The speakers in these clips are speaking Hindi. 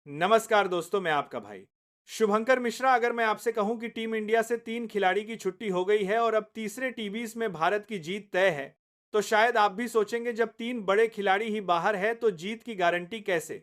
नमस्कार दोस्तों, मैं आपका भाई शुभंकर मिश्रा। अगर मैं आपसे कहूं कि टीम इंडिया से 3 खिलाड़ी की छुट्टी हो गई है और अब तीसरे टी20 में भारत की जीत तय है, तो शायद आप भी सोचेंगे जब 3 बड़े खिलाड़ी ही बाहर है तो जीत की गारंटी कैसे।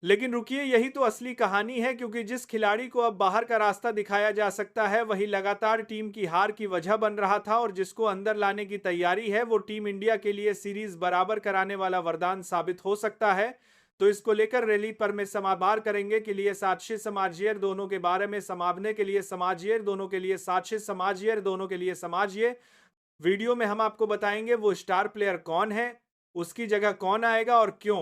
लेकिन रुकिए, यही तो असली कहानी है, क्योंकि जिस खिलाड़ी को अब बाहर का रास्ता दिखाया जा सकता है वही लगातार टीम की हार की वजह बन रहा था, और जिसको अंदर लाने की तैयारी है वो टीम इंडिया के लिए सीरीज बराबर कराने वाला वरदान साबित हो सकता है। तो इसको लेकर रैली पर में समाचार करेंगे के लिए साक्षी समाजियर दोनों के बारे में समाजने के लिए समाजियर दोनों के लिए साक्षी समाजियर दोनों के लिए समाजिए। वीडियो में हम आपको बताएंगे वो स्टार प्लेयर कौन है, उसकी जगह कौन आएगा और क्यों।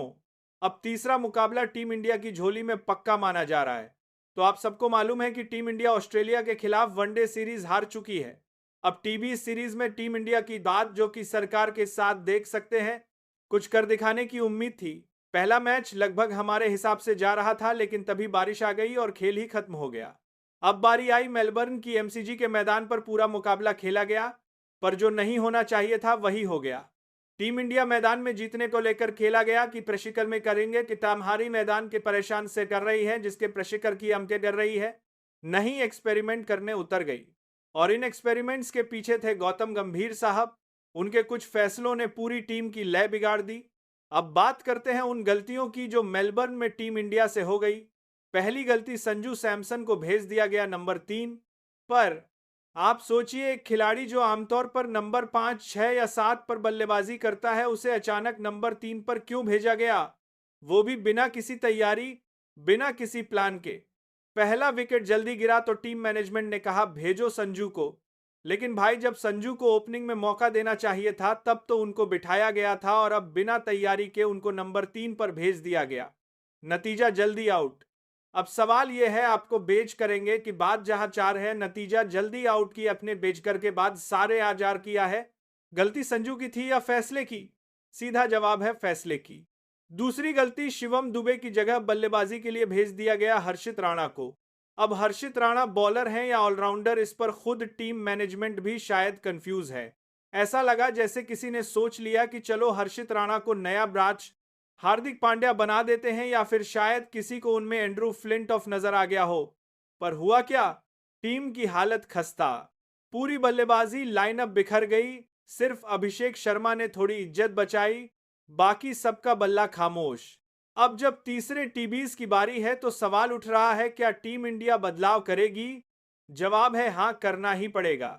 अब तीसरा मुकाबला टीम इंडिया की झोली में पक्का माना जा रहा है। तो आप सबको मालूम है कि टीम इंडिया ऑस्ट्रेलिया के खिलाफ वनडे सीरीज हार चुकी है। अब टीबी सीरीज में टीम इंडिया की बात जो कि सरकार के साथ देख सकते हैं, कुछ कर दिखाने की उम्मीद थी। पहला मैच लगभग हमारे हिसाब से जा रहा था, लेकिन तभी बारिश आ गई और खेल ही खत्म हो गया। अब बारी आई मेलबर्न की एमसीजी के मैदान पर पूरा मुकाबला खेला गया, पर जो नहीं होना चाहिए था वही हो गया। टीम इंडिया मैदान में जीतने को लेकर खेला गया कि प्रशिक्षण में करेंगे कि तामहारी मैदान के परेशान से कर रही है, जिसके प्रशिक्षण की अमके कर रही है, नहीं एक्सपेरिमेंट करने उतर गई। और इन एक्सपेरिमेंट्स के पीछे थे गौतम गंभीर साहब। उनके कुछ फैसलों ने पूरी टीम की लय बिगाड़ दी। अब बात करते हैं उन गलतियों की जो मेलबर्न में टीम इंडिया से हो गई। पहली गलती, संजू सैमसन को भेज दिया गया नंबर 3 पर। आप सोचिए, एक खिलाड़ी जो आमतौर पर नंबर 5, 6 या 7 पर बल्लेबाजी करता है, उसे अचानक नंबर 3 पर क्यों भेजा गया, वो भी बिना किसी तैयारी, बिना किसी प्लान के। पहला विकेट जल्दी गिरा तो टीम मैनेजमेंट ने कहा भेजो संजू को। लेकिन भाई, जब संजू को ओपनिंग में मौका देना चाहिए था तब तो उनको बिठाया गया था, और अब बिना तैयारी के उनको नंबर 3 पर भेज दिया गया। नतीजा जल्दी आउट। अब सवाल यह है, आपको बेच करेंगे कि बात जहां 4 है, नतीजा जल्दी आउट की अपने बेच कर के बाद सारे आजार किया है। गलती संजू की थी या फैसले की? सीधा जवाब है फैसले की। दूसरी गलती, शिवम दुबे की जगह बल्लेबाजी के लिए भेज दिया गया हर्षित राणा को। अब हर्षित राणा बॉलर हैं या ऑलराउंडर, इस पर खुद टीम मैनेजमेंट भी शायद कंफ्यूज है। ऐसा लगा जैसे किसी ने सोच लिया कि चलो हर्षित राणा को नया ब्रांच हार्दिक पांड्या बना देते हैं, या फिर शायद किसी को उनमें एंड्रू फ्लिंट ऑफ नजर आ गया हो। पर हुआ क्या? टीम की हालत खस्ता। पूरी बल्लेबाजी लाइनअप बिखर गई। सिर्फ अभिषेक शर्मा ने थोड़ी इज्जत बचाई, बाकी सबका बल्ला खामोश। अब जब तीसरे टीबीज की बारी है तो सवाल उठ रहा है, क्या टीम इंडिया बदलाव करेगी? जवाब है हां, करना ही पड़ेगा।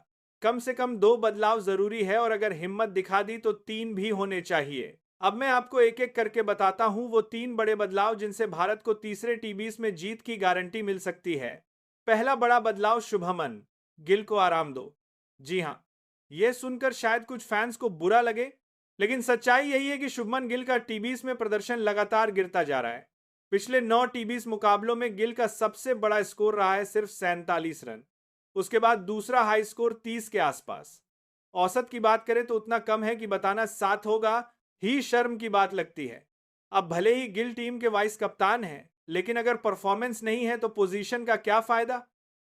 कम से कम 2 बदलाव जरूरी है, और अगर हिम्मत दिखा दी तो 3 भी होने चाहिए। अब मैं आपको एक एक करके बताता हूं वो 3 बड़े बदलाव जिनसे भारत को तीसरे टी20 में जीत की गारंटी मिल सकती है। पहला बड़ा बदलाव, शुभमन गिल को आराम दो। जी हां, यह सुनकर शायद कुछ फैंस को बुरा लगे, लेकिन सच्चाई यही है कि शुभमन गिल का टी20 में प्रदर्शन लगातार गिरता जा रहा है। पिछले 9 टी20 मुकाबलों में गिल का सबसे बड़ा स्कोर रहा है सिर्फ 47 रन। उसके बाद दूसरा हाई स्कोर 30 के आसपास। औसत की बात करें तो उतना कम है कि बताना 7 होगा ही शर्म की बात लगती है। अब भले ही गिल टीम के वाइस कप्तान हैं, लेकिन अगर परफॉर्मेंस नहीं है तो पोजीशन का क्या फायदा।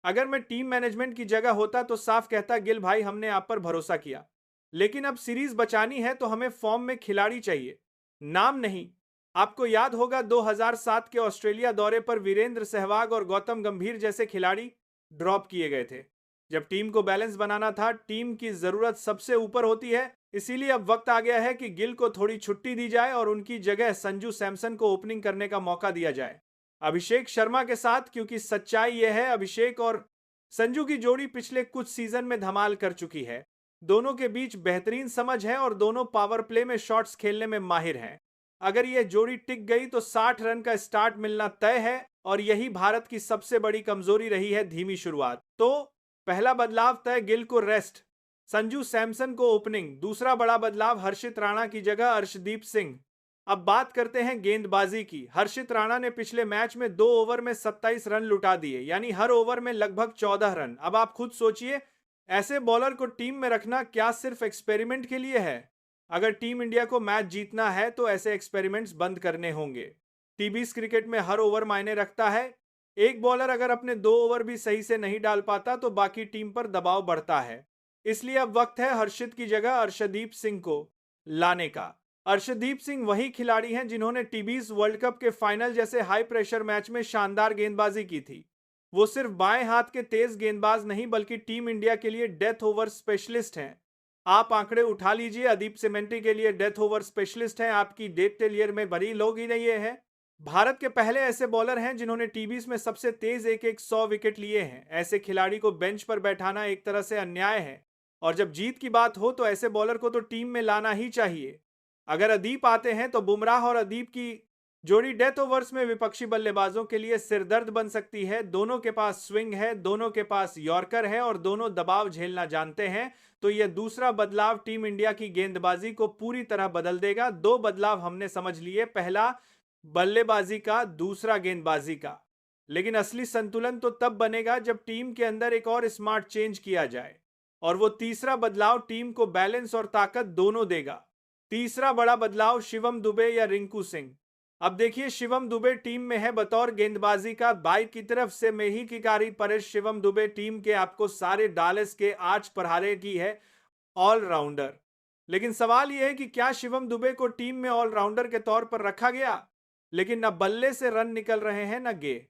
अगर मैं टीम मैनेजमेंट की जगह होता तो साफ कहता, गिल भाई हमने आप पर भरोसा किया, लेकिन अब सीरीज बचानी है तो हमें फॉर्म में खिलाड़ी चाहिए, नाम नहीं। आपको याद होगा 2007 के ऑस्ट्रेलिया दौरे पर वीरेंद्र सहवाग और गौतम गंभीर जैसे खिलाड़ी ड्रॉप किए गए थे। जब टीम को बैलेंस बनाना था, टीम की जरूरत सबसे ऊपर होती है। इसीलिए अब वक्त आ गया है कि गिल को थोड़ी छुट्टी दी जाए और उनकी जगह संजू सैमसन को ओपनिंग करने का मौका दिया जाए अभिषेक शर्मा के साथ, क्योंकि सच्चाई यह है अभिषेक और संजू की जोड़ी पिछले कुछ सीजन में धमाल कर चुकी है। दोनों के बीच बेहतरीन समझ है और दोनों पावर प्ले में शॉट्स खेलने में माहिर हैं। अगर यह जोड़ी टिक गई तो 60 रन का स्टार्ट मिलना तय है, और यही भारत की सबसे बड़ी कमजोरी रही है, धीमी शुरुआत। तो पहला बदलाव तय, गिल को रेस्ट, संजू सैमसन को ओपनिंग। दूसरा बड़ा बदलाव, हर्षित राणा की जगह अर्शदीप सिंह। अब बात करते हैं गेंदबाजी की। हर्षित राणा ने पिछले मैच में 2 ओवर में 27 रन लुटा दिए, यानी हर ओवर में लगभग 14 रन। अब आप खुद सोचिए, ऐसे बॉलर को टीम में रखना क्या सिर्फ एक्सपेरिमेंट के लिए है? अगर टीम इंडिया को मैच जीतना है तो ऐसे एक्सपेरिमेंट्स बंद करने होंगे। टीबीज क्रिकेट में हर ओवर मायने रखता है। एक बॉलर अगर अपने 2 ओवर भी सही से नहीं डाल पाता तो बाकी टीम पर दबाव बढ़ता है। इसलिए अब वक्त है हर्षित की जगह अर्शदीप सिंह को लाने का। अर्शदीप सिंह वही खिलाड़ी हैं जिन्होंने टीबीज वर्ल्ड कप के फाइनल जैसे हाई प्रेशर मैच में शानदार गेंदबाजी की थी। वो सिर्फ बाएं हाथ के तेज गेंदबाज नहीं बल्कि टीम इंडिया के लिए डेथ ओवर स्पेशलिस्ट हैं। आप आंकड़े उठा लीजिए, अदीप सिमेंटी के लिए डेथ ओवर स्पेशलिस्ट हैं, आपकी डेथ टेलियर में बड़ी लोग ही नहीं है। भारत के पहले ऐसे बॉलर हैं जिन्होंने टीबीज में सबसे तेज एक एक 100 विकेट लिए हैं। ऐसे खिलाड़ी को बेंच पर बैठाना एक तरह से अन्याय है, और जब जीत की बात हो तो ऐसे बॉलर को तो टीम में लाना ही चाहिए। अगर अदीप आते हैं तो बुमराह और अदीप की जोड़ी डेथ ओवर्स में विपक्षी बल्लेबाजों के लिए सिरदर्द बन सकती है। दोनों के पास स्विंग है, दोनों के पास यॉर्कर है और दोनों दबाव झेलना जानते हैं। तो यह दूसरा बदलाव टीम इंडिया की गेंदबाजी को पूरी तरह बदल देगा। दो बदलाव हमने समझ लिए, पहला बल्लेबाजी का, दूसरा गेंदबाजी का। लेकिन असली संतुलन तो तब बनेगा जब टीम के अंदर एक और स्मार्ट चेंज किया जाए, और वो तीसरा बदलाव टीम को बैलेंस और ताकत दोनों देगा। तीसरा बड़ा बदलाव शिवम दुबे या रिंकू सिंह। अब देखिए, शिवम दुबे टीम में है बतौर गेंदबाजी का बाई की तरफ से मेही की कारी परेश। शिवम दुबे टीम के आपको सारे डालेस के आज परारे की है ऑलराउंडर। लेकिन सवाल यह है कि क्या शिवम दुबे को टीम में ऑलराउंडर के तौर पर रखा गया? लेकिन न बल्ले से रन निकल रहे हैं न गेंद।